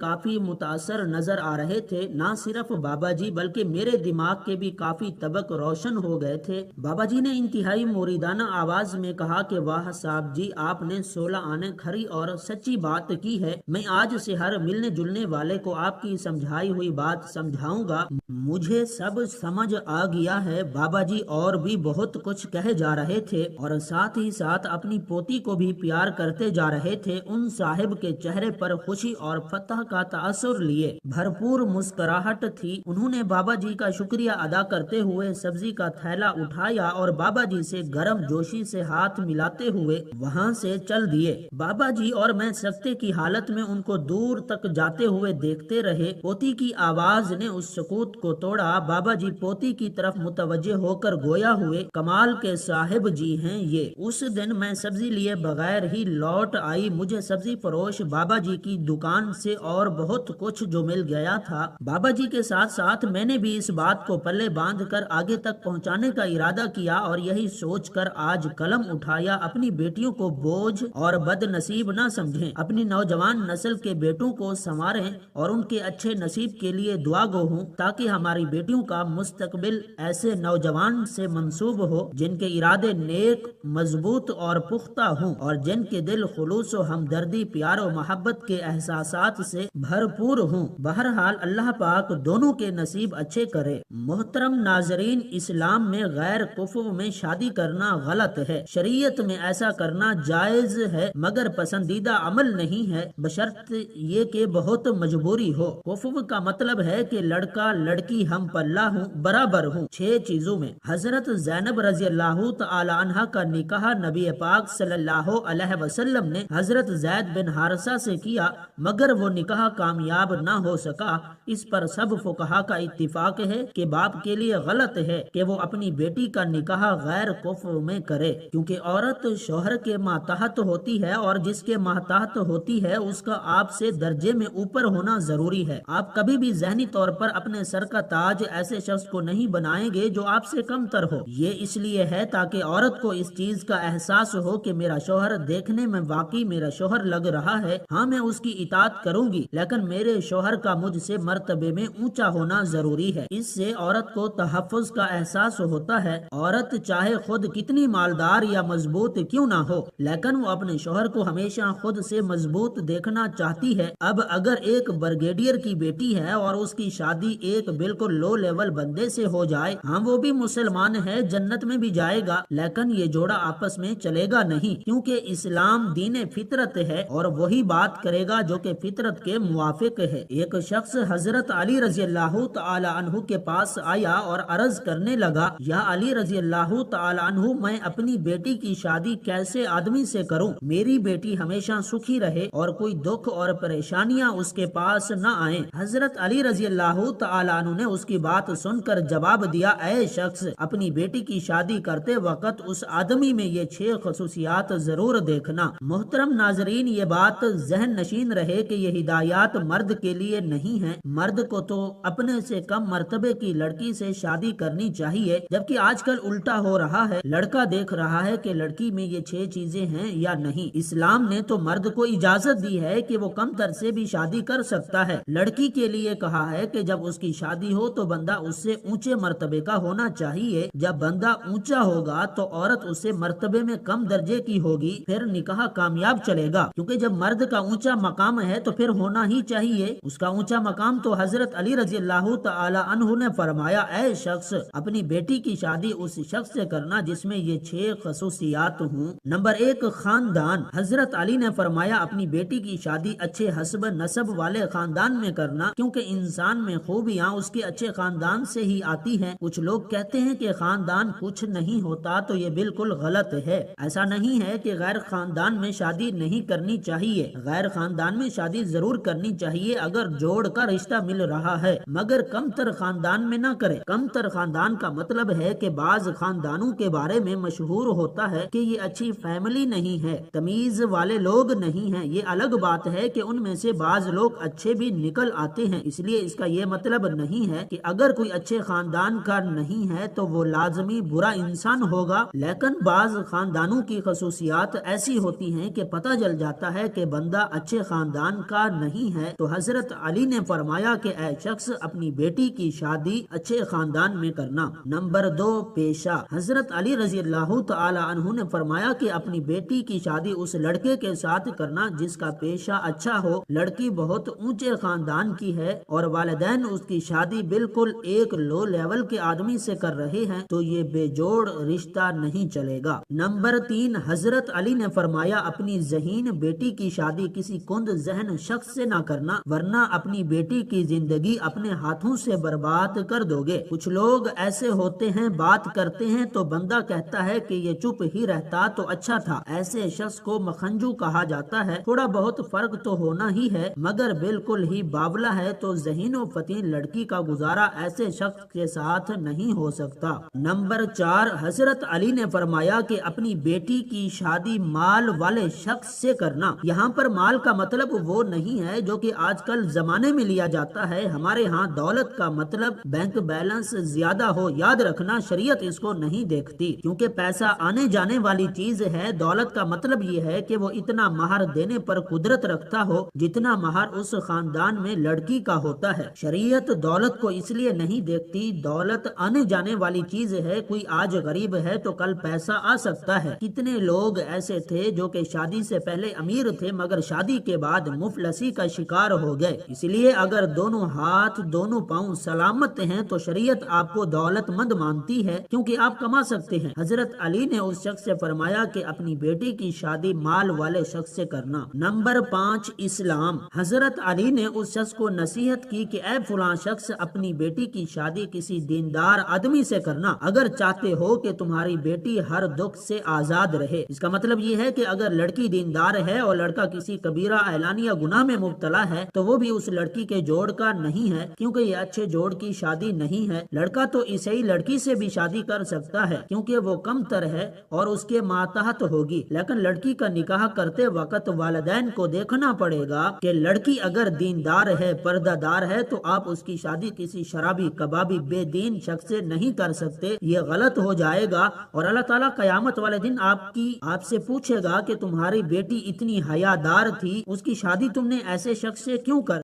کافی متاثر نظر آ رہے تھے۔ نہ صرف بابا جی بلکہ میرے دماغ کے بھی کافی طبق روشن ہو گئے تھے۔ بابا جی نے انتہائی مریدانہ آواز میں کہا کہ واہ صاحب جی، آپ نے 16 آنے کھری اور سچی بات کی ہے۔ میں آج سے ہر ملنے جلنے والے کو آپ کی سمجھائی ہوئی بات سمجھاؤں گا۔ مجھے سب سمجھ آ گیا ہے۔ بابا جی اور بھی بہت کچھ کہے جا رہے تھے اور ساتھ ہی ساتھ اپنی پوتی کو بھی پیار کرتے جا رہے تھے۔ ان صاحب کے چہرے پر خوشی اور فتح کا تاثر لیے بھرپور مسکراہٹ تھی۔ انہوں نے بابا جی کا شکریہ ادا کرتے ہوئے سبزی کا تھیلا اٹھایا اور بابا جی سے گرم جوشی سے ہاتھ ملاتے ہوئے وہاں سے چل دیے۔ بابا جی اور میں سکتے کی حالت میں ان کو دور تک جاتے ہوئے دیکھتے رہے۔ پوتی کی آواز نے اس سکوت کو توڑا۔ بابا جی پوتی کی طرف متوجہ ہو کر گویا ہوئے، کمال کے صاحب جی ہیں یہ۔ اس دن میں سبزی لیے بغیر ہی لوٹ آئی۔ مجھے سبزی فروش بابا جی کی دکان سے اور بہت کچھ جو مل گیا تھا۔ بابا جی کے ساتھ ساتھ میں نے بھی اس بات کو پلے باندھ کر آگے تک پہنچانے کا ارادہ کیا اور یہی سوچ کر آج قلم اٹھایا، اپنی بیٹیوں کو بوجھ اور بد نصیب نہ سمجھیں، اپنی نوجوان نسل کے بیٹوں کو سنواریں اور ان کے اچھے نصیب کے لیے دعا گو ہوں، تاکہ ہماری بیٹیوں کا مستقبل ایسے نوجوان سے منسوب ہو جن کے ارادے نیک، مضبوط اور پختہ ہوں اور جن کے دل خلوص و ہمدردی، پیار و محبت کے احساسات سے بھرپور ہوں۔ بہرحال اللہ پاک دونوں کے نصیب اچھے کرے۔ محترم ناظرین، اسلام میں غیر کفو میں شادی کرنا غلط ہے۔ شریعت میں ایسا کرنا جائز ہے مگر پسندیدہ عمل نہیں ہے، بشرط یہ کہ بہت مجبوری ہو۔ کفو کا مطلب ہے کہ لڑکا لڑکی ہم پلہ ہوں، برابر ہوں 6 چیزوں میں۔ حضرت زینب رضی اللہ تعالی عنہ کا نکاح نبی پاک صلی اللہ علیہ وسلم نے حضرت زید بن حارثہ سے کیا، مگر وہ نکاح کامیاب نہ ہو سکا۔ اس پر سب فقہا کا اتفاق ہے کہ باپ کے لیے غلط ہے کہ وہ اپنی بیٹی کا نکاح غیر کفو میں کرے، کیونکہ عورت شوہر کے ماتحت ہوتی ہے اور جس کے ماتحت ہوتی ہے اس کا آپ سے درجے میں اوپر ہونا ضروری ہے۔ آپ کبھی بھی ذہنی طور پر اپنے سر کا تاج ایسے شخص کو نہیں بنائیں گے جو آپ سے کم تر ہو۔ یہ اس لیے ہے تاکہ عورت کو اس چیز کا احساس ہو کہ میرا شوہر دیکھنے میں واقعی میرا شوہر لگ رہا ہے، ہاں میں اس کی اطاعت کروں گی لیکن میرے شوہر کا مجھ سے مرتبے میں اونچا ہونا ضروری ہے۔ اس سے عورت کو تحفظ کا احساس ہوتا ہے۔ عورت چاہے خود کتنی مالدار یا مضبوط کیوں نہ ہو، لیکن وہ اپنے شوہر کو ہمیشہ خود سے مضبوط دیکھنا چاہتی ہے۔ اب اگر ایک بریگیڈیئر کی بیٹی ہے اور اس کی شادی ایک بالکل لو لیول بندے سے ہو جائے، ہاں وہ بھی مسلمان ہے، جنت میں بھی جائے گا، لیکن یہ جوڑا آپس میں چلے گا نہیں، کیونکہ اسلام دین فطرت ہے اور وہی بات کرے گا جو کہ فطرت کے موافق ہے۔ ایک شخص حضرت علی رضی اللہ تعالی عنہ کے پاس آیا اور عرض کرنے لگا، یا علی رضی اللہ تعالی عنہ، میں اپنی بیٹی کی شادی کیسے آدمی سے کروں؟ میری بیٹی ہمیشہ سکھی رہے اور کوئی دکھ اور پریشانیاں اس کے پاس نہ آئیں۔ حضرت علی رضی اللہ تعالی عنہ نے اس کی بات سن کر جواب دیا، اے شخص، اپنی بیٹی کی شادی کرتے وقت اس آدمی میں یہ 6 خصوصیات ضرور دیکھنا۔ محترم ناظرین، یہ بات ذہن نشین رہے کہ یہ ہدایات مرد کے لیے نہیں ہیں۔ مرد کو تو اپنے سے کم مرتبے کی لڑکی سے شادی کرنی چاہیے، جبکہ آج کل الٹا ہو رہا ہے۔ لڑکا دیکھ رہا ہے کہ لڑکی میں یہ 6 چیزیں ہیں یا نہیں۔ اسلام نے تو مرد کو اجازت دی ہے کہ وہ کم تر سے بھی شادی کر سکتا ہے۔ لڑکی کے لیے کہا ہے کہ جب اس کی شادی ہو تو بندہ اس سے اونچے مرتبے کا ہونا چاہیے۔ جب بندہ اونچا ہوگا تو عورت اس سے مرتبے میں کم درجے کی ہوگی، پھر نکاح کامیاب چلے گا، کیونکہ جب مرد کا اونچا مقام ہے تو پھر ہونا ہی چاہیے۔ اس کا اونچا مقام تو حضرت علی رضی اللہ تعالی عنہ نے فرمایا، اے شخص، اپنی بیٹی کی شادی اس شخص سے کرنا جس میں یہ 6 خصوصیات ہوں۔ نمبر 1، خاندان۔ حضرت علی نے فرمایا، اپنی بیٹی کی شادی اچھے حسب نسب والے خاندان میں کرنا، کیونکہ انسان میں خوبیاں اس کے اچھے خاندان سے ہی آتی ہیں۔ کچھ لوگ کہتے ہیں کہ خاندان کچھ نہیں ہوتا، تو یہ بالکل غلط ہے۔ ایسا نہیں ہے کہ غیر خاندان میں شادی نہیں کرنی چاہیے، غیر خاندان میں شادی ضرور کرنی چاہیے اگر جوڑ کا رشتہ مل رہا ہے، مگر کم تر خاندان میں نہ کرے۔ کم تر خاندان کا مطلب ہے کہ بعض خاندانوں کے بارے میں مشہور ہوتا ہے کہ یہ اچھی فیملی نہیں ہے، تمیز والے لوگ نہیں ہیں۔ یہ الگ بات ہے کہ ان میں سے بعض لوگ اچھے بھی نکل آتے ہیں، اس لیے اس کا یہ مطلب نہیں ہے کہ اگر کوئی اچھے خاندان کا نہیں ہے تو وہ لازمی برا انسان ہوگا، لیکن بعض خاندانوں کی خصوصیات ایسی ہوتی ہیں کہ پتہ چل جاتا ہے کہ بندہ اچھے خاندان خاندان کا نہیں ہے تو حضرت علی نے فرمایا کہ اے شخص اپنی بیٹی کی شادی اچھے خاندان میں کرنا۔ نمبر 2، پیشہ۔ حضرت علی رضی اللہ تعالی عنہ نے فرمایا کہ اپنی بیٹی کی شادی اس لڑکے کے ساتھ کرنا جس کا پیشہ اچھا ہو۔ لڑکی بہت اونچے خاندان کی ہے اور والدین اس کی شادی بالکل ایک لو لیول کے آدمی سے کر رہے ہیں تو یہ بے جوڑ رشتہ نہیں چلے گا۔ نمبر 3، حضرت علی نے فرمایا اپنی ذہین بیٹی کی شادی کسی کند ذہن شخص سے نہ کرنا ورنہ اپنی بیٹی کی زندگی اپنے ہاتھوں سے برباد کر دو گے۔ کچھ لوگ ایسے ہوتے ہیں بات کرتے ہیں تو بندہ کہتا ہے کہ یہ چپ ہی رہتا تو اچھا تھا، ایسے شخص کو مکھنجو کہا جاتا ہے۔ تھوڑا بہت فرق تو ہونا ہی ہے مگر بالکل ہی باولا ہے تو ذہین و فتین لڑکی کا گزارا ایسے شخص کے ساتھ نہیں ہو سکتا۔ نمبر 4، حضرت علی نے فرمایا کہ اپنی بیٹی کی شادی مال والے شخص سے کرنا۔ یہاں پر مال کا مطلب وہ نہیں ہے جو کہ آج کل زمانے میں لیا جاتا ہے۔ ہمارے ہاں دولت کا مطلب بینک بیلنس زیادہ ہو، یاد رکھنا شریعت اس کو نہیں دیکھتی کیونکہ پیسہ آنے جانے والی چیز ہے۔ دولت کا مطلب یہ ہے کہ وہ اتنا مہر دینے پر قدرت رکھتا ہو جتنا مہر اس خاندان میں لڑکی کا ہوتا ہے۔ شریعت دولت کو اس لیے نہیں دیکھتی، دولت آنے جانے والی چیز ہے۔ کوئی آج غریب ہے تو کل پیسہ آ سکتا ہے۔ کتنے لوگ ایسے تھے جو کہ شادی سے پہلے امیر تھے مگر شادی کے بعد مفلسی کا شکار ہو گئے۔ اس لیے اگر دونوں ہاتھ دونوں پاؤں سلامت ہیں تو شریعت آپ کو دولت مند مانتی ہے کیونکہ آپ کما سکتے ہیں۔ حضرت علی نے اس شخص سے فرمایا کہ اپنی بیٹی کی شادی مال والے شخص سے کرنا۔ نمبر 5، اسلام۔ حضرت علی نے اس شخص کو نصیحت کی کہ اے فلاں شخص اپنی بیٹی کی شادی کسی دیندار آدمی سے کرنا اگر چاہتے ہو کہ تمہاری بیٹی ہر دکھ سے آزاد رہے۔ اس کا مطلب یہ ہے کہ اگر لڑکی دیندار ہے اور لڑکا کسی کبیرہ اعلانیہ گناہ میں مبتلا ہے تو وہ بھی اس لڑکی کے جوڑ کا نہیں ہے کیونکہ یہ اچھے جوڑ کی شادی نہیں ہے۔ لڑکا تو عیسائی لڑکی سے بھی شادی کر سکتا ہے کیونکہ وہ کم تر ہے اور اس کے ماتحت ہوگی، لیکن لڑکی کا نکاح کرتے وقت والدین کو دیکھنا پڑے گا کہ لڑکی اگر دیندار ہے، پردہ دار ہے تو آپ اس کی شادی کسی شرابی کبابی بے دین شخص سے نہیں کر سکتے، یہ غلط ہو جائے گا اور اللہ تعالیٰ قیامت والے دن آپ سے پوچھے گا کہ تمہاری بیٹی اتنی حیادار تھی، اس کی شادی تم نے ایسے شخص سے کیوں کر